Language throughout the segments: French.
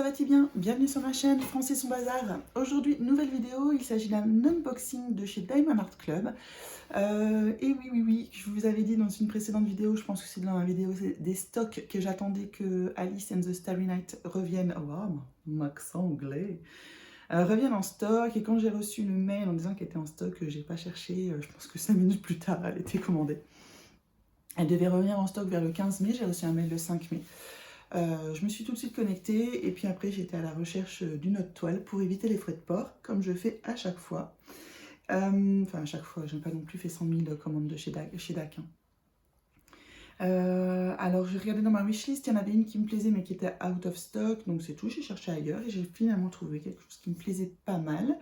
ça va-t-il bien? Bienvenue sur ma chaîne Français son bazar. Aujourd'hui, nouvelle vidéo, il s'agit d'un unboxing de chez Diamond Art Club. Et oui, je vous avais dit dans une précédente vidéo, je pense que c'est dans la vidéo des stocks que j'attendais que Alice and the Starry Night reviennent. Oh wow, mon accent anglais! Reviennent en stock, et quand j'ai reçu le mail en disant qu'elle était en stock, j'ai pas cherché, je pense que 5 minutes plus tard, elle était commandée. Elle devait revenir en stock vers le 15 mai, j'ai reçu un mail le 5 mai. Je me suis tout de suite connectée et puis après j'étais à la recherche d'une autre toile pour éviter les frais de port, comme je fais à chaque fois. Enfin à chaque fois, je n'ai pas non plus fait 100 000 commandes de chez DAC. Alors j'ai regardé dans ma wishlist, il y en avait une qui me plaisait mais qui était out of stock, donc c'est tout, j'ai cherché ailleurs et j'ai finalement trouvé quelque chose qui me plaisait pas mal.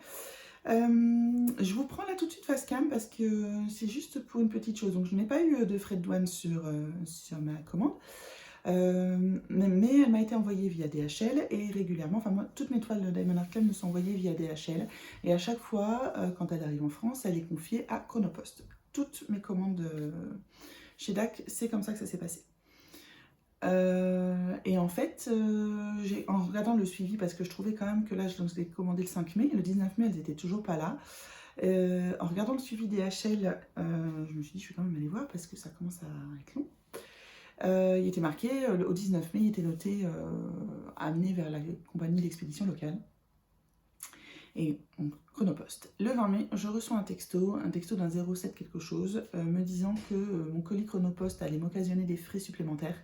Je vous prends là tout de suite face cam parce que c'est juste pour une petite chose, donc je n'ai pas eu de frais de douane sur ma commande. Mais elle m'a été envoyée via DHL et régulièrement, enfin moi, toutes mes toiles de Diamond Art Club me sont envoyées via DHL et à chaque fois, quand elle arrive en France, elle est confiée à Chronopost. Toutes mes commandes chez DAC, c'est comme ça que ça s'est passé. Et en fait, en regardant le suivi, parce que je trouvais quand même que là, je les ai commandées le 5 mai, le 19 mai, elles n'étaient toujours pas là. En regardant le suivi DHL, je me suis dit, je vais quand même aller voir parce que ça commence à être long. Il était marqué, au 19 mai, il était noté amené vers la compagnie d'expédition locale. Et donc, Chronopost. Le 20 mai, je reçois un texto d'un 07 quelque chose, me disant que mon colis Chronopost allait m'occasionner des frais supplémentaires,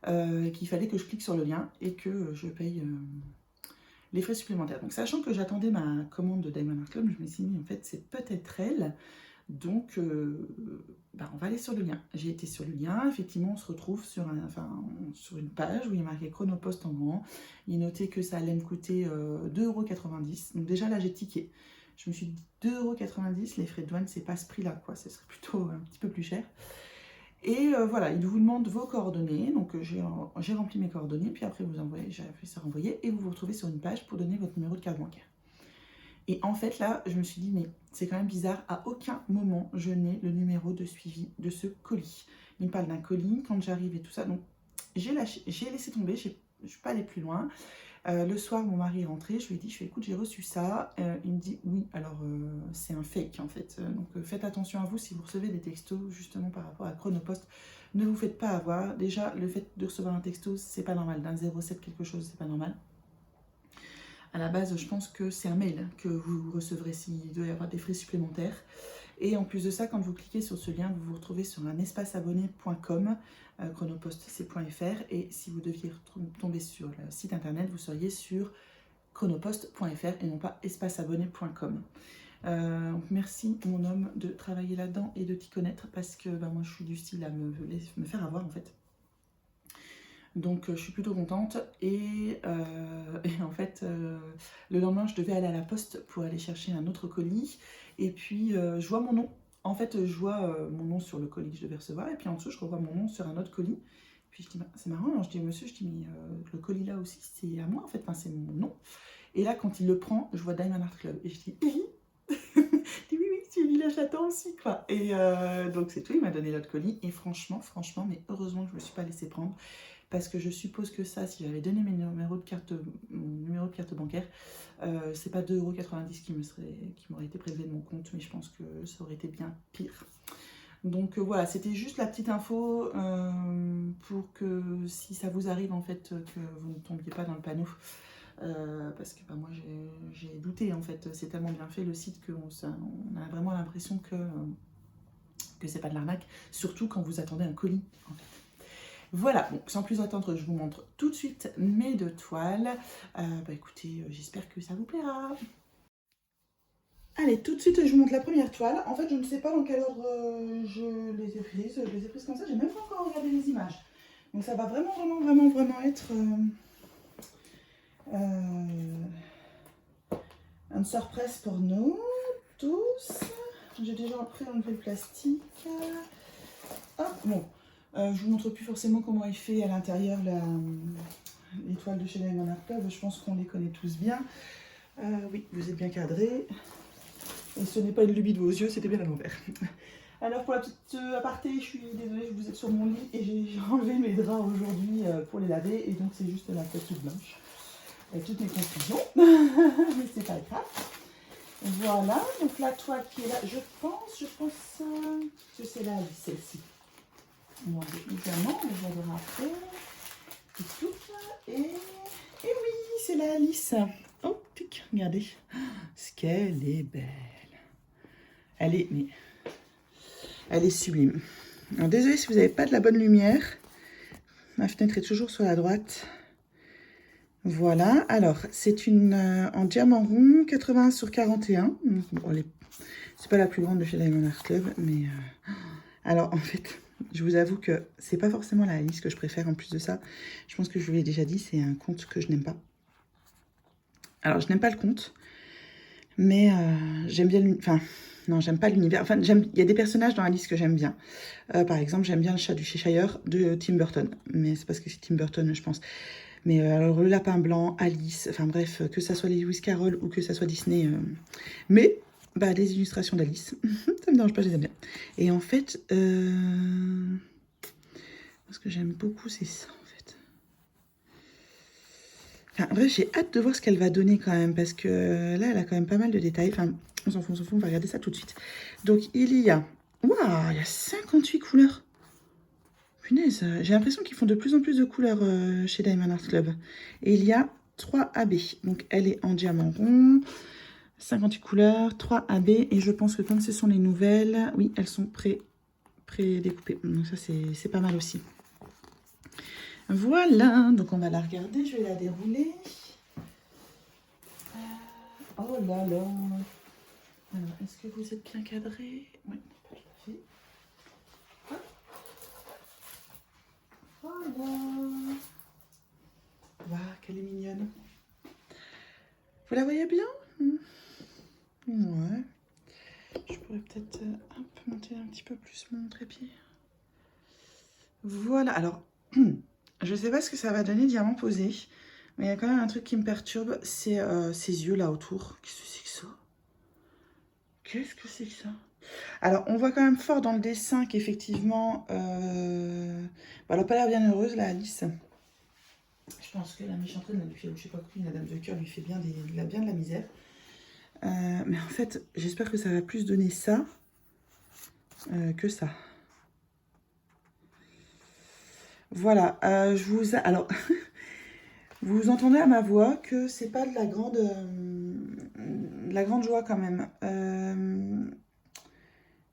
qu'il fallait que je clique sur le lien et que je paye les frais supplémentaires. Donc, sachant que j'attendais ma commande de Diamond Art Club, je me suis dit, en fait, c'est peut-être elle. Donc, on va aller sur le lien. J'ai été sur le lien, effectivement, on se retrouve sur une page où il est marqué Chronopost en grand. Il est noté que ça allait me coûter 2,90 €. Donc déjà là, j'ai tiqué. Je me suis dit 2,90 €, les frais de douane, c'est pas ce prix-là, quoi. Ce serait plutôt un petit peu plus cher. Et voilà, il vous demande vos coordonnées. Donc j'ai rempli mes coordonnées, puis après j'ai fait ça renvoyer et vous vous retrouvez sur une page pour donner votre numéro de carte bancaire. Et en fait, là, je me suis dit, mais c'est quand même bizarre, à aucun moment, je n'ai le numéro de suivi de ce colis. Il me parle d'un colis quand j'arrive et tout ça. Donc, j'ai laissé tomber, je ne suis pas allée plus loin. Le soir, mon mari est rentré, je lui ai dit, écoute, j'ai reçu ça. Il me dit, oui, alors c'est un fake, en fait. Donc, faites attention à vous si vous recevez des textos, justement, par rapport à Chronopost. Ne vous faites pas avoir. Déjà, le fait de recevoir un texto, c'est pas normal. D'un 07 quelque chose, c'est pas normal. À la base, je pense que c'est un mail que vous recevrez s'il doit y avoir des frais supplémentaires. Et en plus de ça, quand vous cliquez sur ce lien, vous vous retrouvez sur un espaceabonné.com, Chronopost c'est.fr, et si vous deviez tomber sur le site internet, vous seriez sur chronopost.fr et non pas espaceabonné.com. Merci mon homme de travailler là-dedans et de t'y connaître parce que moi je suis du style à me faire avoir en fait. Donc je suis plutôt contente et en fait le lendemain je devais aller à la poste pour aller chercher un autre colis et puis je vois mon nom. En fait je vois mon nom sur le colis que je devais recevoir et puis en dessous je revois mon nom sur un autre colis. Puis je dis c'est marrant, alors je dis au monsieur, je dis mais le colis là aussi c'est à moi en fait, enfin, c'est mon nom. Et là quand il le prend, je vois Diamond Art Club et je dis oui. Je dis oui, celui-là j'attends aussi quoi. Et donc c'est tout, il m'a donné l'autre colis et franchement, mais heureusement que je me suis pas laissée prendre. Parce que je suppose que ça, si j'avais donné mon numéro de carte bancaire, c'est pas 2,90 € qui m'aurait été prélevé de mon compte, mais je pense que ça aurait été bien pire. Donc voilà, c'était juste la petite info pour que si ça vous arrive en fait, que vous ne tombiez pas dans le panneau. Parce que moi j'ai douté en fait, c'est tellement bien fait le site qu'on a vraiment l'impression que c'est pas de l'arnaque, surtout quand vous attendez un colis en fait. Voilà, donc sans plus attendre, je vous montre tout de suite mes deux toiles. Écoutez, j'espère que ça vous plaira. Allez, tout de suite, je vous montre la première toile. En fait, je ne sais pas dans quel ordre je les ai prises. Je les ai prises comme ça, j'ai même pas encore regardé les images. Donc ça va vraiment être une surprise pour nous tous. J'ai déjà après enlevé le plastique. Hop, bon. Je vous montre plus forcément comment il fait à l'intérieur les toiles de chez Diamond Art Club. Je pense qu'on les connaît tous bien. Oui, vous êtes bien cadré. Et ce n'est pas une lubie de vos yeux, c'était bien à l'envers. Alors pour la petite aparté, je suis désolée, vous êtes sur mon lit et j'ai enlevé mes draps aujourd'hui pour les laver. Et donc c'est juste la tête toute blanche. avec toutes mes confusions, mais c'est pas grave. Voilà, donc la toile qui est là, je pense que c'est la Alice, celle-ci. Bon, évidemment, on les verra après. Et oui, c'est la Alice. Oh, tic, regardez. Ce qu'elle est belle. Elle est sublime. Alors, désolée si vous n'avez pas de la bonne lumière. Ma fenêtre est toujours sur la droite. Voilà, alors c'est une en diamant rond, 81 sur 41. Bon, c'est pas la plus grande de chez Diamond Art Club, mais alors en fait, je vous avoue que c'est pas forcément la Alice que je préfère. En plus de ça, je pense que je vous l'ai déjà dit, c'est un conte que je n'aime pas. Alors je n'aime pas le conte, mais j'aime bien enfin non, j'aime pas l'univers. Enfin, il y a des personnages dans Alice que j'aime bien. Par exemple, j'aime bien le chat du Cheshire de Tim Burton, mais c'est parce que c'est Tim Burton, je pense. Mais alors, le lapin blanc, Alice, enfin bref, que ça soit les Lewis Carroll ou que ça soit Disney. Mais, bah, les illustrations d'Alice, ça me dérange pas, je les aime bien. Et en fait, ce que j'aime beaucoup, c'est ça, en fait. Enfin, bref, j'ai hâte de voir ce qu'elle va donner quand même, parce que là, elle a quand même pas mal de détails. Enfin, on s'en fout, on va regarder ça tout de suite. Donc, il y a... Waouh, il y a 58 couleurs. Punaise, j'ai l'impression qu'ils font de plus en plus de couleurs chez Diamond Art Club. Et il y a 3 AB. Donc elle est en diamant rond, 58 couleurs, 3 AB. Et je pense que comme ce sont les nouvelles, oui, elles sont pré-découpées. Donc ça, c'est pas mal aussi. Voilà, donc on va la regarder, je vais la dérouler. Oh là là. Alors, est-ce que vous êtes bien cadré? Oui, pas tout à fait. Voilà. Waouh, qu'elle est mignonne. Vous la voyez bien? Ouais. Je pourrais peut-être monter un petit peu plus mon trépied. Voilà, alors, je sais pas ce que ça va donner diamant posé, mais il y a quand même un truc qui me perturbe, c'est ces yeux là autour. Qu'est-ce que c'est que ça? Qu'est-ce que c'est que ça? Alors, on voit quand même fort dans le dessin qu'effectivement, elle n'a pas l'air bien heureuse, la Alice. Je pense que la méchante reine, elle lui fait, je sais pas quoi, la dame de cœur lui fait bien de la misère. Mais en fait, j'espère que ça va plus donner ça que ça. Voilà, alors, vous entendez à ma voix que c'est pas de la grande joie quand même.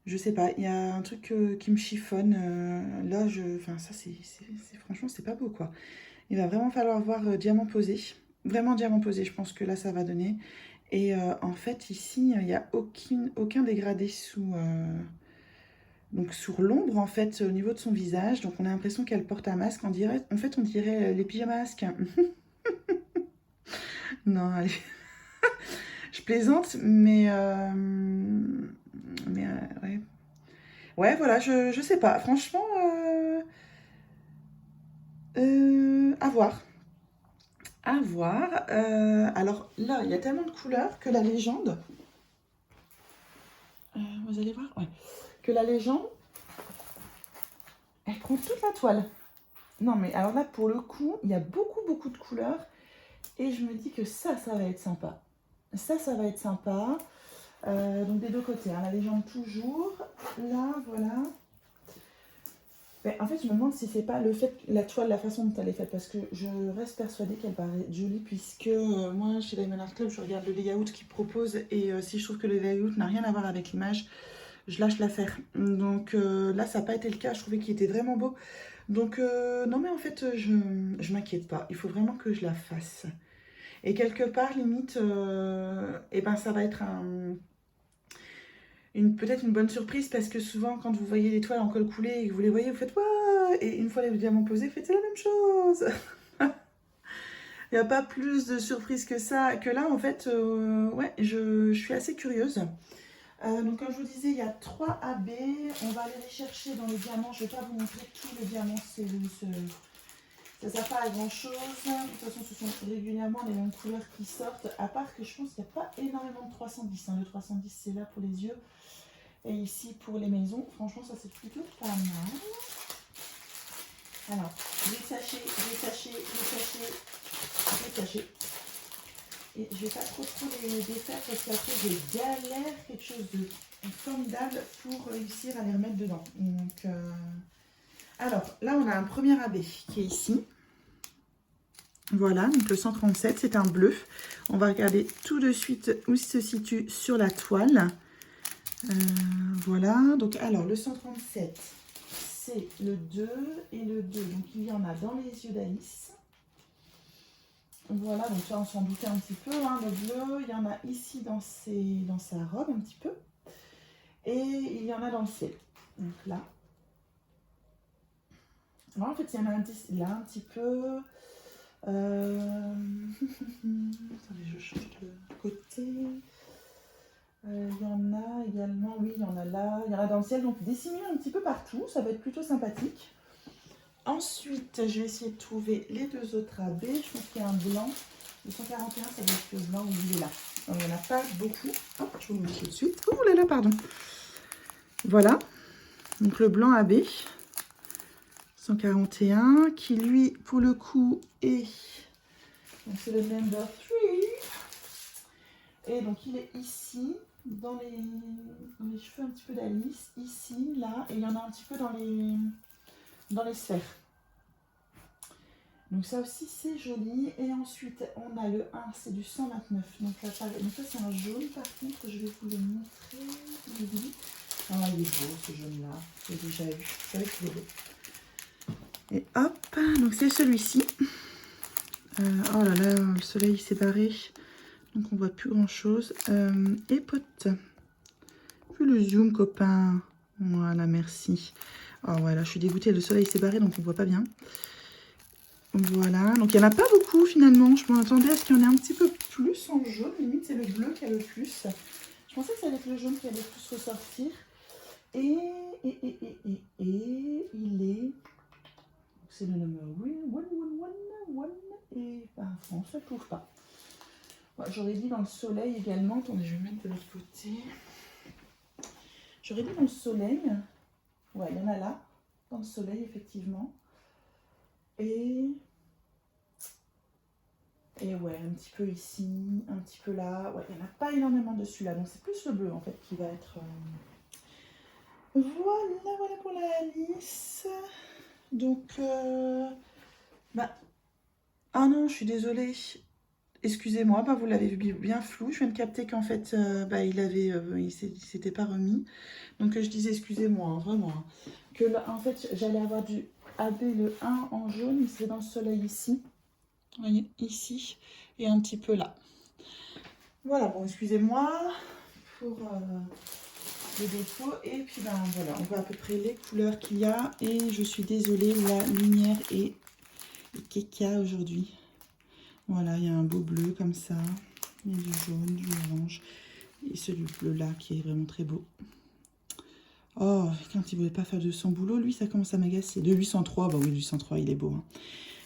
Je sais pas, il y a un truc qui me chiffonne. Là, enfin, ça, franchement, c'est pas beau, quoi. Il va vraiment falloir voir diamant posé. Vraiment diamant posé, je pense que là, ça va donner. Et en fait, ici, il n'y a aucun dégradé donc sur l'ombre, en fait, au niveau de son visage. Donc, on a l'impression qu'elle porte un masque. En fait, on dirait les pyjamasques. Non, allez. Je plaisante, mais ouais. Ouais, voilà, je sais pas. Franchement, à voir. À voir. Alors là, il y a tellement de couleurs que la légende... vous allez voir, ouais. Que la légende, elle prend toute la toile. Non, mais alors là, pour le coup, il y a beaucoup de couleurs. Et je me dis que ça va être sympa. Ça va être sympa. Donc des deux côtés, hein, la légende toujours. Là, voilà. Mais en fait, je me demande si c'est pas le fait, la toile, la façon dont elle est faite, parce que je reste persuadée qu'elle paraît jolie, puisque moi, chez Diamond Art Club, je regarde le layout qu'ils proposent, et si je trouve que le layout n'a rien à voir avec l'image, je lâche l'affaire. Donc là, ça n'a pas été le cas, je trouvais qu'il était vraiment beau. Donc non, mais en fait, je m'inquiète pas, il faut vraiment que je la fasse. Et quelque part, limite, et ben, ça va être peut-être une bonne surprise, parce que souvent, quand vous voyez les toiles en colle coulée et que vous les voyez, vous faites « Waouh !» Et une fois les diamants posés, vous faites « C'est la même chose !» Il n'y a pas plus de surprise que ça, que là, en fait, ouais, je suis assez curieuse. Donc, comme je vous disais, il y a 3 AB. On va aller les chercher dans les diamants. Je ne vais pas vous montrer tous les diamants, ça ne sert pas à grand chose. De toute façon, ce sont régulièrement les mêmes couleurs qui sortent. À part que je pense qu'il n'y a pas énormément de 310. Hein. Le 310, c'est là pour les yeux. Et ici, pour les maisons. Franchement, ça, c'est plutôt pas mal. Alors, les sachets. Et je vais pas trop les défaire parce qu'après je galère quelque chose de formidable pour réussir à les remettre dedans. Donc, alors là on a un premier AB qui est ici. Voilà, donc le 137, c'est un bleu. On va regarder tout de suite où il se situe sur la toile. Voilà, donc alors le 137, c'est le 2 et le 2. Donc il y en a dans les yeux d'Alice. Voilà, donc là on s'en doutait un petit peu, hein, le bleu, il y en a ici dans sa robe un petit peu. Et il y en a dans le ciel. Donc là. Alors, en fait, il y en a un là un petit peu. Attendez, je change de côté. Il y en a également, oui, il y en a là, il y en a dans le ciel, donc dissimulé un petit peu partout, ça va être plutôt sympathique. Ensuite, je vais essayer de trouver les deux autres AB. Je pense qu'il y a un blanc. Le 141, ça doit être le blanc où il est là. Donc, il n'y en a pas beaucoup. Hop, je vous le mets tout de suite. Oh là là, pardon. Voilà. Donc, le blanc AB. 141, qui lui, pour le coup, est... Donc, c'est le number 3. Et donc, il est ici, dans les cheveux un petit peu d'Alice. Ici, là. Et il y en a un petit peu dans les sphères. Donc ça aussi c'est joli. Et ensuite on a le 1, c'est du 129. Donc là ça c'est un jaune par contre, je vais vous le montrer. Ah il est beau ce jaune là, j'ai déjà eu. C'est vrai qu'il est beau. Et hop, donc c'est celui-ci. Oh là là, le soleil s'est barré. Donc on voit plus grand chose. Et pote. Fais le zoom copain. Voilà, merci. Oh voilà, je suis dégoûtée, le soleil s'est barré donc on voit pas bien. Voilà, donc il n'y en a pas beaucoup finalement. Je m'attendais à ce qu'il y en ait un petit peu plus en jaune. Limite, c'est le bleu qui a le plus. Je pensais que ça allait être le jaune qui allait le plus ressortir. Et il est... C'est le numéro 1. Et ben, France, ça ne trouve pas. Ouais, j'aurais dit dans le soleil également. Attendez, je vais mettre de l'autre côté. J'aurais dit dans le soleil. Ouais, il y en a là. Dans le soleil, effectivement. Et ouais, un petit peu ici, un petit peu là. Ouais, il n'y en a pas énormément dessus là. Donc c'est plus le bleu en fait qui va être... Voilà pour la Alice. Donc... Ah non, je suis désolée. Excusez-moi, vous l'avez vu bien flou. Je viens de capter qu'en fait, il s'était pas remis. Donc je disais, excusez-moi, hein, vraiment. Hein, que là, en fait, j'allais avoir du AB le 1 en jaune. C'est dans le soleil ici. Vous voyez, ici. Et un petit peu là. Voilà, bon, excusez-moi pour les défauts. Et puis, ben voilà, on voit à peu près les couleurs qu'il y a. Et je suis désolée, la lumière est kéka aujourd'hui. Voilà, il y a un beau bleu comme ça. Il y a du jaune, du orange. Et celui bleu là qui est vraiment très beau. Oh, quand il ne voulait pas faire de son boulot, lui, ça commence à m'agacer. De 803, bah oui, 803, il est beau. Hein.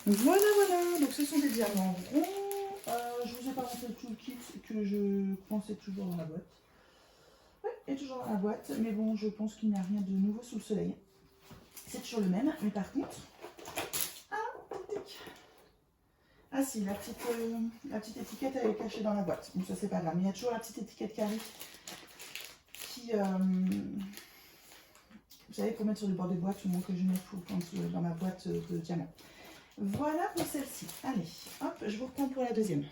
Voilà, voilà. Donc, ce sont des diamants ronds. Je vous ai pas montré tout le kit que je pensais toujours dans la boîte. Oui, il est toujours dans la boîte. Mais bon, je pense qu'il n'y a rien de nouveau sous le soleil. C'est toujours le même. Mais par contre... Ah si, la petite étiquette, elle est cachée dans la boîte. Donc ça, c'est pas grave. Mais il y a toujours la petite étiquette Carrie qui... vous savez, pour mettre sur le bord des boîtes, au moins que je mets tout dans ma boîte de diamants. Voilà pour celle-ci. Allez, hop, je vous reprends pour la deuxième.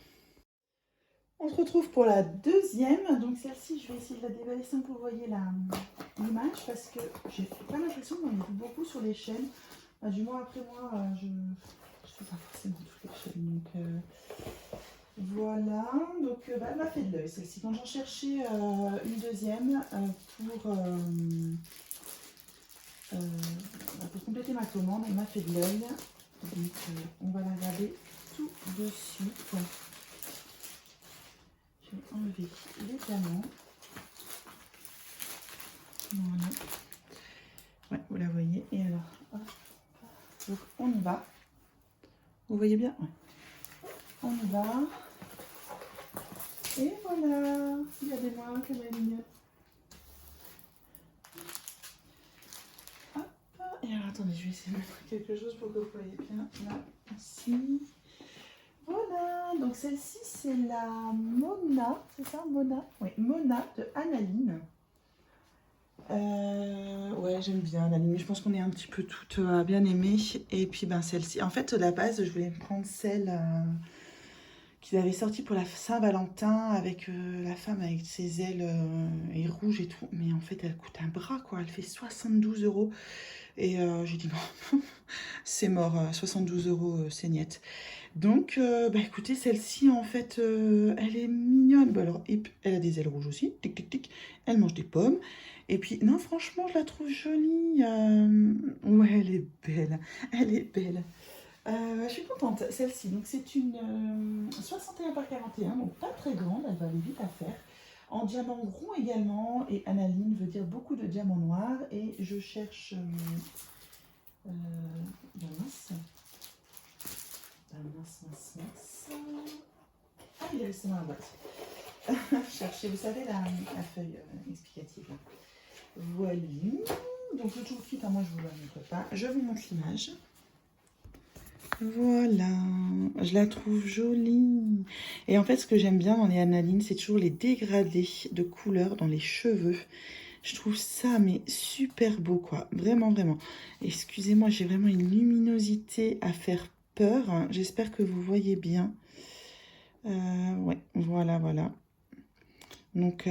On se retrouve pour la deuxième. Donc celle-ci, je vais essayer de la déballer sans que vous voyez l'image parce que j'ai pas l'impression d'en avoir beaucoup sur les chaînes. Du moins après moi, je ne fais pas forcément toutes les chaînes. Donc voilà. Donc elle m'a fait de l'œil celle-ci. Quand j'en cherchais une deuxième pour compléter ma commande, elle m'a fait de l'œil. Donc on va la regarder tout de suite. Je vais enlever les diamants. Voilà. Ouais, vous la voyez. Et alors, hop, donc on y va. Vous voyez bien? Ouais. On y va. Et voilà. Regardez-moi comme elle est mignonne. Hop. Et alors, attendez, je vais essayer de mettre quelque chose pour que vous voyez bien. Là, ici. Voilà. donc celle-ci, c'est la Mona, c'est ça, Mona? Oui, Mona de Analine. Ouais, j'aime bien Analine, mais je pense qu'on est un petit peu toutes à bien aimer. Et puis, ben, celle-ci, en fait, à la base, je voulais me prendre celle qu'ils avaient sortie pour la Saint-Valentin avec la femme avec ses ailes et rouges et tout. Mais en fait, elle coûte un bras, quoi. Elle fait 72 euros. Et j'ai dit, bon, c'est mort, 72 euros, c'est niet. Donc, bah écoutez, celle-ci, en fait, elle est mignonne. Bah, alors, elle a des ailes rouges aussi, tic, tic, tic. Elle mange des pommes. Et puis, non, franchement, je la trouve jolie. Ouais, elle est belle. Elle est belle. Je suis contente, celle-ci. Donc, c'est une 61 par 41, donc pas très grande. Elle va aller vite à faire. En diamant rond également. Et Analine veut dire beaucoup de diamants noirs. Et je cherche... mince. Mince. Ah, il est resté dans la boîte. Cherchez, vous savez, la feuille explicative. Là. Voilà. Donc, le toolkit, hein, moi, je ne vous la montre pas. Je vous montre l'image. Voilà. Je la trouve jolie. Et en fait, ce que j'aime bien dans les Analine, c'est toujours les dégradés de couleurs dans les cheveux. Je trouve ça, mais super beau, quoi. Vraiment, vraiment. Excusez-moi, j'ai vraiment une luminosité à faire peur. J'espère que vous voyez bien. Ouais, voilà, voilà. Donc,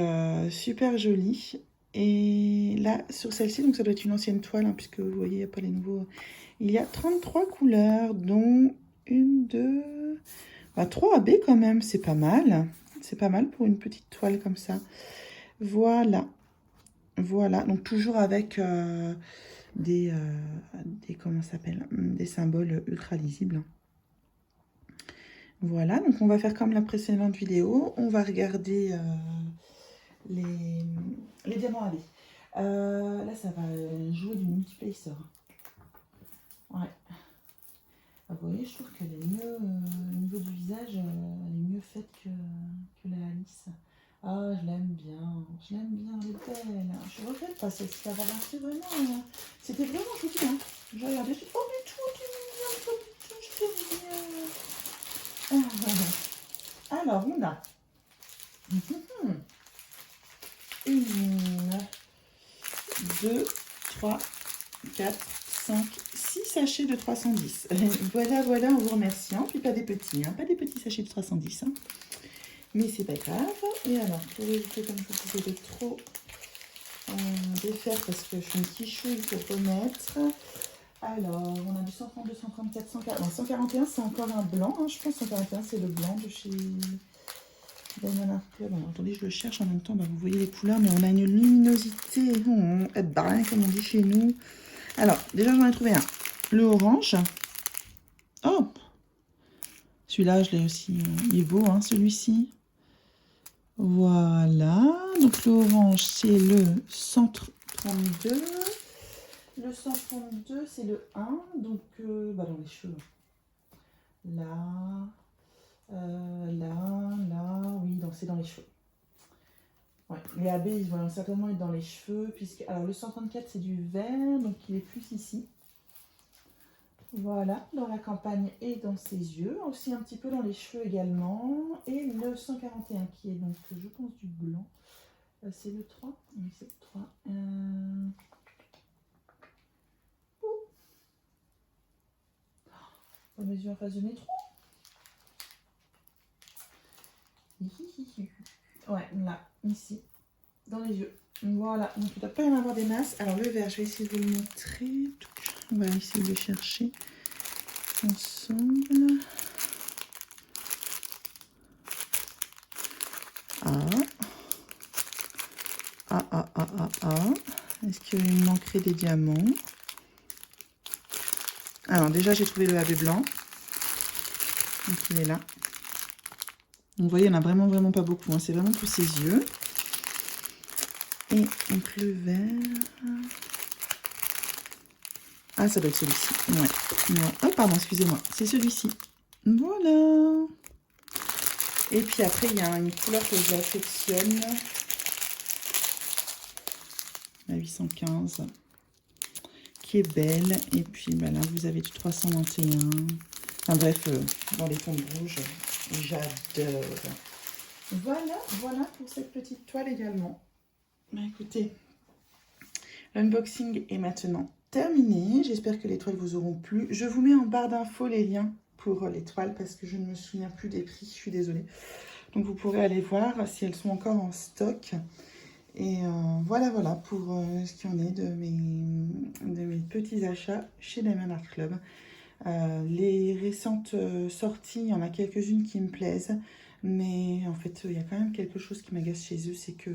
super jolie. Et là, sur celle-ci, donc ça doit être une ancienne toile, hein, puisque vous voyez, il n'y a pas les nouveaux. Il y a 33 couleurs, dont une, deux... Bah, 3 AB quand même, c'est pas mal. C'est pas mal pour une petite toile comme ça. Voilà. Voilà, donc toujours avec des comment ça s'appelle, des symboles ultra lisibles. Voilà, donc on va faire comme la précédente vidéo, on va regarder les diamants AB. Là, ça va jouer du multiplacer. Ouais. Vous voyez, je trouve qu'elle est mieux, au niveau du visage, elle est mieux faite que la Alice. Ah, je l'aime bien, elle est belle. Je regrette pas celle-ci d'avoir acheté vraiment. C'était vraiment joli, hein. Je regardais, je dis, oh, mais tout, t'es mignon, Alors, on a une, 2, 3, 4, 5, 6 sachets de 310. Voilà, voilà, en vous remerciant. Puis pas des petits, hein, pas des petits sachets de 310. Hein. Mais c'est pas grave. Et alors, pour éviter, comme je vous disais, de trop défaire parce que je suis une petite chouille pour remettre. Alors, on a du 132, 134, 140. Non, 141, c'est encore un blanc. Hein, je pense que 141, c'est le blanc de chez Diamond Art Club. Alors, attendez, je le cherche en même temps. Bah, vous voyez les couleurs, mais on a une luminosité. Comme on dit chez nous. Alors, déjà, j'en ai trouvé un. Le orange. Oh! Celui-là, je l'ai aussi. Il est beau, hein, celui-ci. Voilà, donc l'orange c'est le 132. Le 132 c'est le 1, donc bah dans les cheveux. Là, là, oui, donc c'est dans les cheveux. Ouais, les AB ils vont certainement être dans les cheveux, puisque. Alors le 134 c'est du vert, donc il est plus ici. Voilà, dans la campagne et dans ses yeux, aussi un petit peu dans les cheveux également. Et le 141 qui est donc, je pense, du blanc. C'est le 3. Oui, c'est le 3. On mesure en face de métro. Ouais, là, ici, dans les yeux. Voilà, donc il ne doit pas y en avoir des masses. Alors le vert, je vais essayer de vous le montrer. On va essayer de le chercher ensemble. Est-ce qu'il me manquerait des diamants? Alors déjà j'ai trouvé le AB blanc. Donc il est là. Donc vous voyez, il n'y en a vraiment pas beaucoup. Hein. C'est vraiment pour ses yeux. Et donc le vert. Ah, ça doit être celui-ci. Ouais. Oh, pardon, excusez-moi. C'est celui-ci. Voilà. Et puis après, il y a une couleur que j'affectionne. La 815. Qui est belle. Et puis, bah là, vous avez du 321. Enfin bref, dans les tons de rouge, j'adore. Voilà, voilà pour cette petite toile également. Bah écoutez, l'unboxing est maintenant terminé. J'espère que les toiles vous auront plu. Je vous mets en barre d'infos les liens pour les toiles parce que je ne me souviens plus des prix, je suis désolée. Donc vous pourrez aller voir si elles sont encore en stock. Et voilà, voilà pour ce qu'il y en est de mes petits achats chez Diamond Art Club. Les récentes sorties, il y en a quelques-unes qui me plaisent. Mais en fait, il y a quand même quelque chose qui m'agace chez eux, c'est que...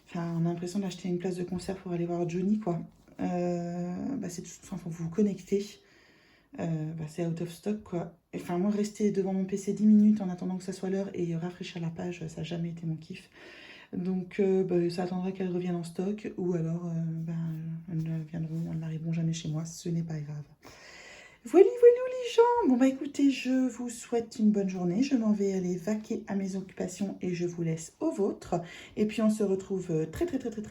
Enfin, on a l'impression d'acheter une place de concert pour aller voir Johnny, quoi. C'est tout, enfin, vous vous connectez. C'est out of stock, quoi. Enfin, moi, rester devant mon PC 10 minutes en attendant que ça soit l'heure et rafraîchir la page, ça n'a jamais été mon kiff. Donc, ça attendra qu'elles reviennent en stock ou alors, elles n'arriveront jamais chez moi. Ce n'est pas grave. Voilà, voilà les gens. Bon, bah écoutez, je vous souhaite une bonne journée. Je m'en vais aller vaquer à mes occupations et je vous laisse aux vôtres. Et puis, on se retrouve très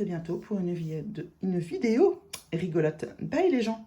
bientôt pour une vidéo rigolote. Bye les gens.